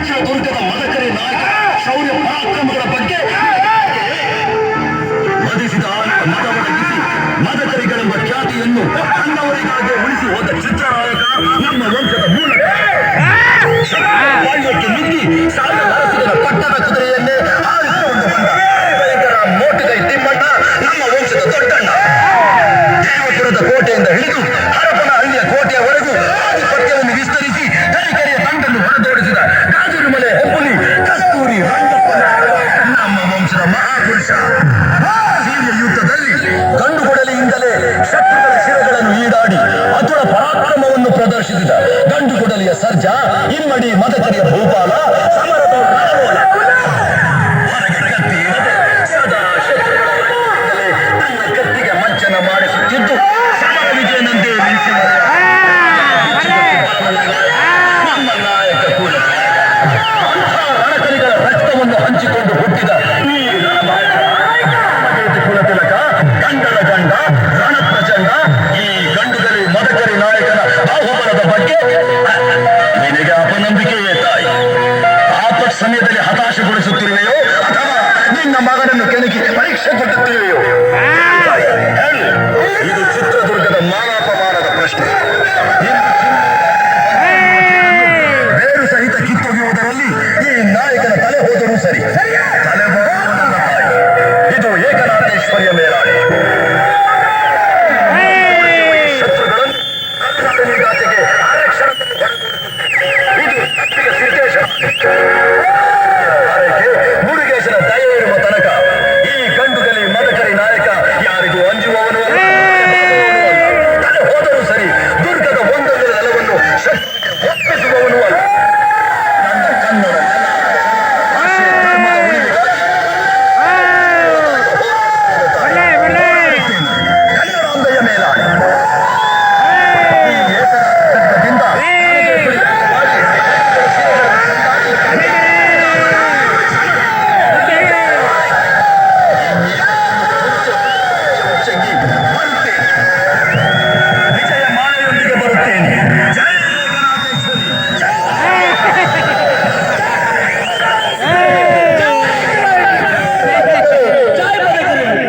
ಚಿತ್ರದುರ್ಗದ ಮದಕರಿ ನಾಯಕ ಶೌರ್ಯ ಪರಾಕ್ರಮಗಳ ಬಗ್ಗೆ ವಧಿಸಿದ ಮದವೊದಗಿಸಿ ಮದಕರಿಗಳೆಂಬ ಖ್ಯಾತಿಯನ್ನು ತನ್ನವರಿಗಾಗಿ ಉಳಿಸಿ ಹೋದ ಚಿತ್ರನಾಯಕ ನಮ್ಮ ವಂಶದ ಮೂಲಕ ಬಾಳ್ಯಕ್ಕೆ ನುಗ್ಗಿ ಸಾಲ ಅರಸಿದ ಪಟ್ಟದ ಕುದುರೆಯನ್ನೇ ಆರಿಸಿಕೊಂಡು ಬಂದ ಭಯಂಕರ ಮೋಟುಗೈ ತಿಮ್ಮಣ್ಣ ನಮ್ಮ ವಂಶದ ದೊಡ್ಡಣ್ಣ. ದೇವಪುರದ ಕೋಟೆಯಿಂದ ಹಿಡಿದು ಹರಪನಹಳ್ಳಿಯ ಕೋಟೆಯವರೆಗೂ ಆಧಿಪತ್ಯವನ್ನು ವಿಸ್ತರಿಸಿ ತರೀಕೆರೆಯ ತಂಡನ್ನು ಹೊರದೋಡಿಸಿದ ಕಾಜೂರುಮಲೆ ಹೆಬ್ಬುಲಿ ಕಸ್ತೂರಿ ರಂಗಪ್ಪನ ನಮ್ಮ ವಂಶದ ಮಹಾಪುರುಷ. ಸೀರಿಯ ಯುದ್ಧದಲ್ಲಿ ಗಂಡುಗೊಡಲಿಯಿಂದಲೇ ಶತ್ರುಗಳ ಶಿರಗಳನ್ನು ಈಡಾಡಿ ಅತುಳ ಪರಾಕ್ರಮವನ್ನು ಪ್ರದರ್ಶಿಸಿದ ಗಂಡುಗೊಡಲಿಯ ಸರ್ಜಾ ಇಮ್ಮಡಿ ಮದಕರಿಯ ಭೂಪಾಲ ಸಮರದ ರಣರೋಲ. ಹೊರಗೆ ಕತ್ತಿ ಇರದೆ ಸದಾ ಶತ್ರುಗಳೇ ತನ್ನ ಕತ್ತಿಗೆ ಮಂಚನ ಮಾಡಿಸುತ್ತಿದ್ದು ಸಮರ ವಿಜಯನಂದೇ ನಿಲ್ಲಿಸಿ ನಮ್ಮ ನಾಯಕ ಕುಲ ರಣಕಲಿಗಳ ರಕ್ತವನ್ನು ಹಂಚಿಕೊಂಡು ಹುಟ್ಟಿದ ಈ ಕುಲತಿಲಕ ಗಂಡರ ಗಂಡ ರಣಪ್ರಚಂಡ. ಈ ಗಂಡುಗಲಿ ಮದಕರಿ ನಾಯಕನ ಬಾಹುಬಲದ ಬಗ್ಗೆ